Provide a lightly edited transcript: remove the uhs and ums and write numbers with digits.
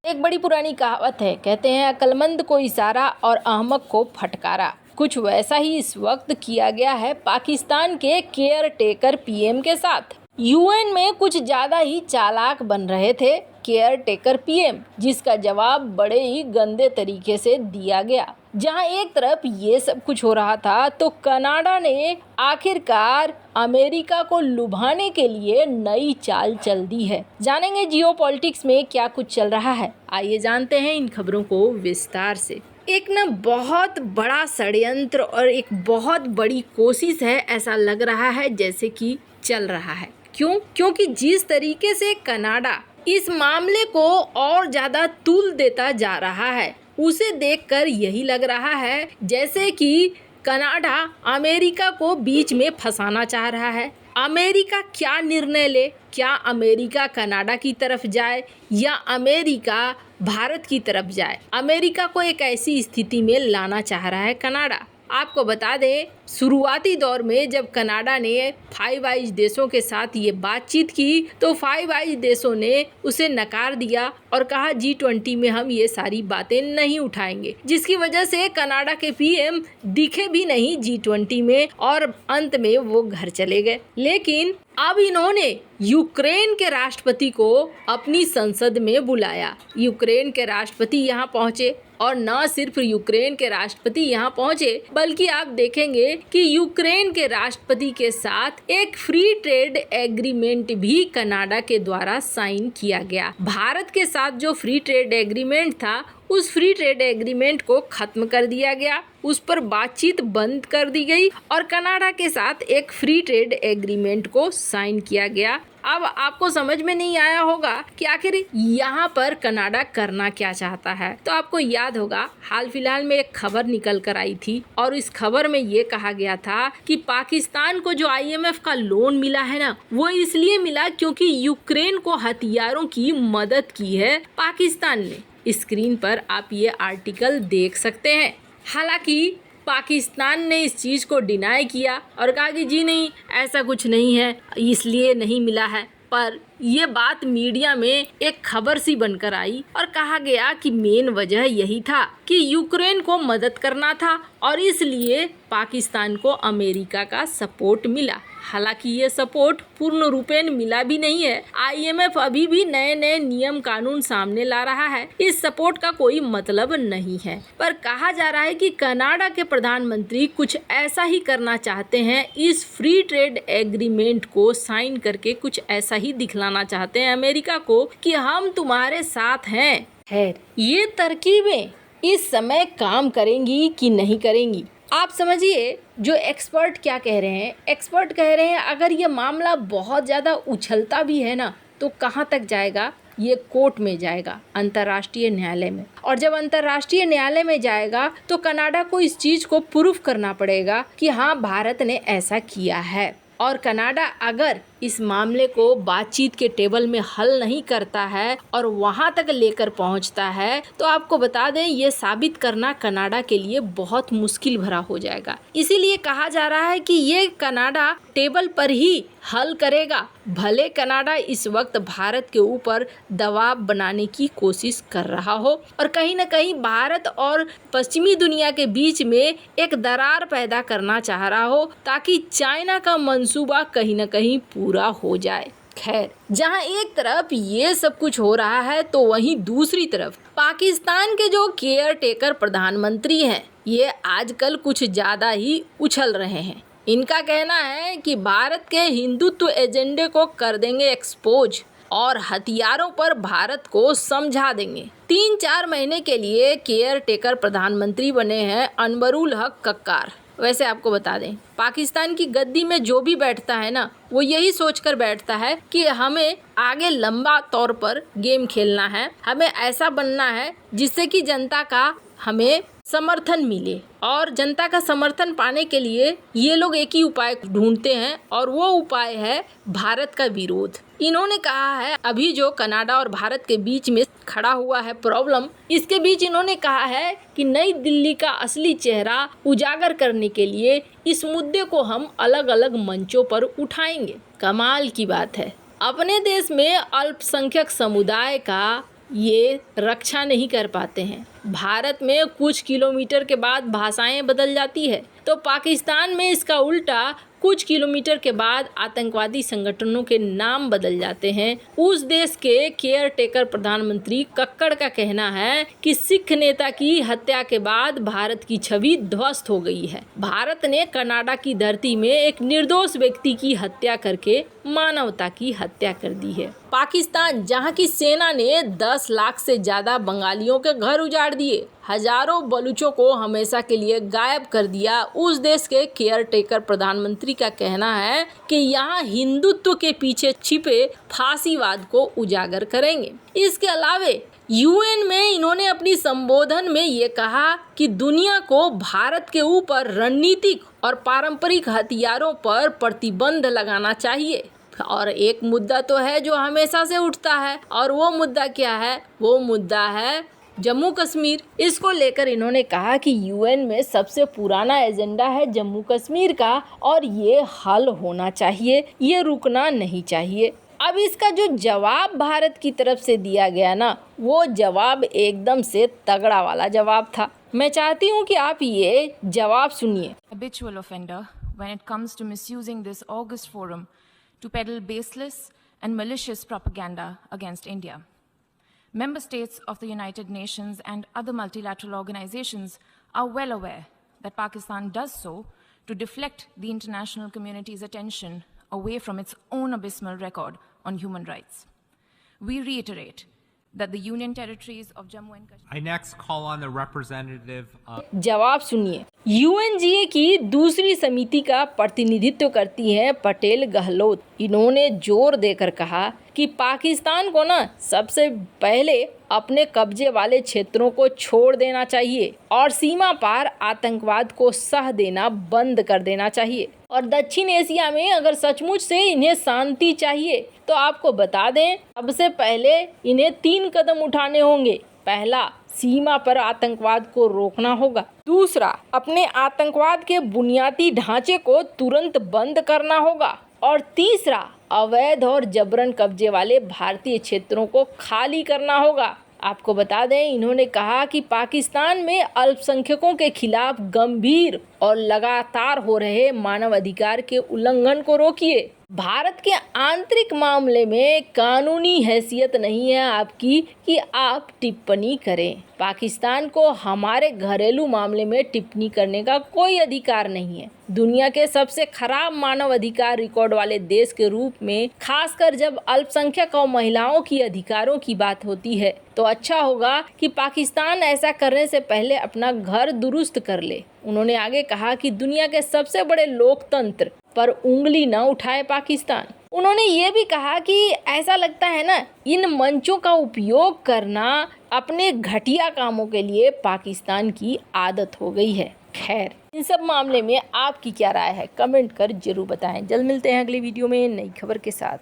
एक बड़ी पुरानी कहावत है, कहते हैं अक्लमंद को इशारा और अहमक को फटकारा। कुछ वैसा ही इस वक्त किया गया है पाकिस्तान के केयर टेकर पीएम के साथ। यूएन में कुछ ज्यादा ही चालाक बन रहे थे केयर टेकर पीएम, जिसका जवाब बड़े ही गंदे तरीके से दिया गया। जहां एक तरफ ये सब कुछ हो रहा था तो कनाडा ने आखिरकार अमेरिका को लुभाने के लिए नई चाल चल दी है। जानेंगे जियोपॉलिटिक्स में क्या कुछ चल रहा है, आइए जानते हैं इन खबरों को विस्तार से। एक बहुत बड़ा षड्यंत्र और एक बहुत बड़ी कोशिश है, ऐसा लग रहा है जैसे कि चल रहा है। क्योंकि जिस तरीके से कनाडा इस मामले को और ज्यादा तूल देता जा रहा है, उसे देखकर यही लग रहा है जैसे कि कनाडा अमेरिका को बीच में फंसाना चाह रहा है। अमेरिका क्या निर्णय ले, क्या अमेरिका कनाडा की तरफ जाए या अमेरिका भारत की तरफ जाए, अमेरिका को एक ऐसी स्थिति में लाना चाह रहा है कनाडा। आपको बता दें, शुरुआती दौर में जब कनाडा ने फाइव आइज देशों के साथ ये बातचीत की तो फाइव आइज देशों ने उसे नकार दिया और कहा G20 में हम ये सारी बातें नहीं उठाएंगे, जिसकी वजह से कनाडा के पीएम दिखे भी नहीं G20 में और अंत में वो घर चले गए। लेकिन अब इन्होंने यूक्रेन के राष्ट्रपति को अपनी संसद में बुलाया। यूक्रेन के राष्ट्रपति यहाँ पहुँचे और न सिर्फ यूक्रेन के राष्ट्रपति यहाँ पहुँचे बल्कि आप देखेंगे कि यूक्रेन के राष्ट्रपति के साथ एक फ्री ट्रेड एग्रीमेंट भी कनाडा के द्वारा साइन किया गया। भारत के साथ जो फ्री ट्रेड एग्रीमेंट था, उस फ्री ट्रेड एग्रीमेंट को खत्म कर दिया गया, उस पर बातचीत बंद कर दी गई और कनाडा के साथ एक फ्री ट्रेड एग्रीमेंट को साइन किया गया। अब आपको समझ में नहीं आया होगा कि आखिर यहाँ पर कनाडा करना क्या चाहता है। तो आपको याद होगा हाल फिलहाल में एक खबर निकल कर आई थी और इस खबर में ये कहा गया था कि पाकिस्तान को जो IMF का लोन मिला है ना, वो इसलिए मिला क्योंकि यूक्रेन को हथियारों की मदद की है पाकिस्तान ने। स्क्रीन पर आप ये आर्टिकल देख सकते हैं। हालांकि पाकिस्तान ने इस चीज़ को डिनाई किया और कहा कि जी नहीं, ऐसा कुछ नहीं है, इसलिए नहीं मिला है। पर ये बात मीडिया में एक खबर सी बनकर आई और कहा गया कि मेन वजह यही था कि यूक्रेन को मदद करना था और इसलिए पाकिस्तान को अमेरिका का सपोर्ट मिला। हालांकि ये सपोर्ट पूर्ण रूपेण मिला भी नहीं है। IMF अभी भी नए नए नियम कानून सामने ला रहा है, इस सपोर्ट का कोई मतलब नहीं है। पर कहा जा रहा है कि कनाडा के प्रधानमंत्री कुछ ऐसा ही करना चाहते हैं, इस फ्री ट्रेड एग्रीमेंट को साइन करके कुछ ऐसा ही दिखलाना चाहते हैं अमेरिका को कि हम तुम्हारे साथ हैं। खैर, ये तरकीबें इस समय काम करेंगी कि नहीं करेंगी, आप समझिए। जो एक्सपर्ट क्या कह रहे हैं, एक्सपर्ट कह रहे हैं अगर ये मामला बहुत ज़्यादा उछलता भी है ना तो कहाँ तक जाएगा, ये कोर्ट में जाएगा, अंतर्राष्ट्रीय न्यायालय में। और जब अंतर्राष्ट्रीय न्यायालय में जाएगा तो कनाडा को इस चीज़ को प्रूफ करना पड़ेगा कि हाँ, भारत ने ऐसा किया है। और कनाडा अगर इस मामले को बातचीत के टेबल में हल नहीं करता है और वहां तक लेकर पहुंचता है तो आपको बता दें, ये साबित करना कनाडा के लिए बहुत मुश्किल भरा हो जाएगा। इसीलिए कहा जा रहा है कि ये कनाडा टेबल पर ही हल करेगा। भले कनाडा इस वक्त भारत के ऊपर दबाव बनाने की कोशिश कर रहा हो और कहीं न कहीं भारत और पश्चिमी दुनिया के बीच में एक दरार पैदा करना चाह रहा हो ताकि चाइना का मंसूबा कहीं न कहीं पूरा हो जाए। खैर, जहां एक तरफ ये सब कुछ हो रहा है तो वहीं दूसरी तरफ पाकिस्तान के जो केयर टेकर प्रधानमंत्री हैं, ये आजकल कुछ ज़्यादा ही उछल रहे हैं। इनका कहना है कि भारत के हिंदुत्व एजेंडे को कर देंगे एक्सपोज और हथियारों पर भारत को समझा देंगे। 3-4 महीने के लिए केयर टेकर प्रधानमंत्री बने हैं अनवरुल हक कक्कार। वैसे आपको बता दें, पाकिस्तान की गद्दी में जो भी बैठता है ना, वो यही सोचकर बैठता है कि हमें आगे लंबा तौर पर गेम खेलना है, हमें ऐसा बनना है जिससे कि जनता का हमें समर्थन मिले। और जनता का समर्थन पाने के लिए ये लोग एक ही उपाय ढूंढते हैं और वो उपाय है भारत का विरोध। इन्होंने कहा है, अभी जो कनाडा और भारत के बीच में खड़ा हुआ है प्रॉब्लम, इसके बीच इन्होंने कहा है कि नई दिल्ली का असली चेहरा उजागर करने के लिए इस मुद्दे को हम अलग अलग मंचों पर उठाएंगे। कमाल की बात है, अपने देश में अल्पसंख्यक समुदाय का ये रक्षा नहीं कर पाते हैं। भारत में कुछ किलोमीटर के बाद भाषाएं बदल जाती है, तो पाकिस्तान में इसका उल्टा, कुछ किलोमीटर के बाद आतंकवादी संगठनों के नाम बदल जाते हैं। उस देश के केयर टेकर प्रधानमंत्री कक्कड़ का कहना है कि सिख नेता की हत्या के बाद भारत की छवि ध्वस्त हो गई है। भारत ने कनाडा की धरती में एक निर्दोष व्यक्ति की हत्या करके मानवता की हत्या कर दी है। पाकिस्तान, जहां की सेना ने 10 लाख से ज्यादा बंगालियों के घर उजाड़ दिए, हजारों बलूचों को हमेशा के लिए गायब कर दिया, उस देश के केयर टेकर प्रधानमंत्री का कहना है कि यहाँ हिंदुत्व के पीछे छिपे फांसीवाद को उजागर करेंगे। इसके अलावे यूएन में इन्होंने अपनी संबोधन में ये कहा कि दुनिया को भारत के ऊपर रणनीतिक और पारंपरिक हथियारों पर प्रतिबंध लगाना चाहिए। और एक मुद्दा तो है जो हमेशा से उठता है, और वो मुद्दा क्या है? वो मुद्दा है जम्मू कश्मीर। इसको लेकर इन्होंने कहा कि यूएन में सबसे पुराना एजेंडा है जम्मू कश्मीर का, और ये हल होना चाहिए, ये रुकना नहीं चाहिए। अब इसका जो जवाब भारत की तरफ से दिया गया ना, वो जवाब एकदम से तगड़ा वाला जवाब था। मैं चाहती हूँ कि आप ये जवाब सुनिए। Habitual offender when it comes to misusing this august forum to peddle baseless and malicious propaganda against India. Member states of the United Nations and other multilateral organizations are well aware that Pakistan does so to deflect the international community's attention away from its own abysmal record on human rights. We reiterate that the Union territories of Jammu and Kashmir. I next call on the representative of. जवाब सुनिए। UNGA की दूसरी समिति का प्रतिनिधित्व करती है पटेल गहलोत। इन्होंने जोर देकर कहा कि पाकिस्तान को ना सबसे पहले अपने कब्जे वाले क्षेत्रों को छोड़ देना चाहिए और सीमा पार आतंकवाद को सह देना बंद कर देना चाहिए। और दक्षिण एशिया में अगर सचमुच से इन्हें शांति चाहिए तो आपको बता दें, सबसे पहले इन्हें 3 कदम उठाने होंगे। पहला, सीमा पर आतंकवाद को रोकना होगा। दूसरा, अपने आतंकवाद के बुनियादी ढांचे को तुरंत बंद करना होगा। और तीसरा, अवैध और जबरन कब्जे वाले भारतीय क्षेत्रों को खाली करना होगा। आपको बता दें, इन्होंने कहा कि पाकिस्तान में अल्पसंख्यकों के खिलाफ गंभीर और लगातार हो रहे मानव अधिकार के उल्लंघन को रोकिए। भारत के आंतरिक मामले में कानूनी हैसियत नहीं है आपकी कि आप टिप्पणी करें। पाकिस्तान को हमारे घरेलू मामले में टिप्पणी करने का कोई अधिकार नहीं है। दुनिया के सबसे खराब मानव अधिकार रिकॉर्ड वाले देश के रूप में, खासकर जब अल्पसंख्यक और महिलाओं की अधिकारों की बात होती है, तो अच्छा होगा कि पाकिस्तान ऐसा करने से पहले अपना घर दुरुस्त कर ले। उन्होंने आगे कहा कि दुनिया के सबसे बड़े लोकतंत्र पर उंगली न उठाए पाकिस्तान। उन्होंने ये भी कहा कि ऐसा लगता है ना, इन मंचों का उपयोग करना अपने घटिया कामों के लिए पाकिस्तान की आदत हो गई है। खैर, इन सब मामले में आपकी क्या राय है? कमेंट कर जरूर बताएं। जल्द मिलते हैं अगली वीडियो में नई खबर के साथ।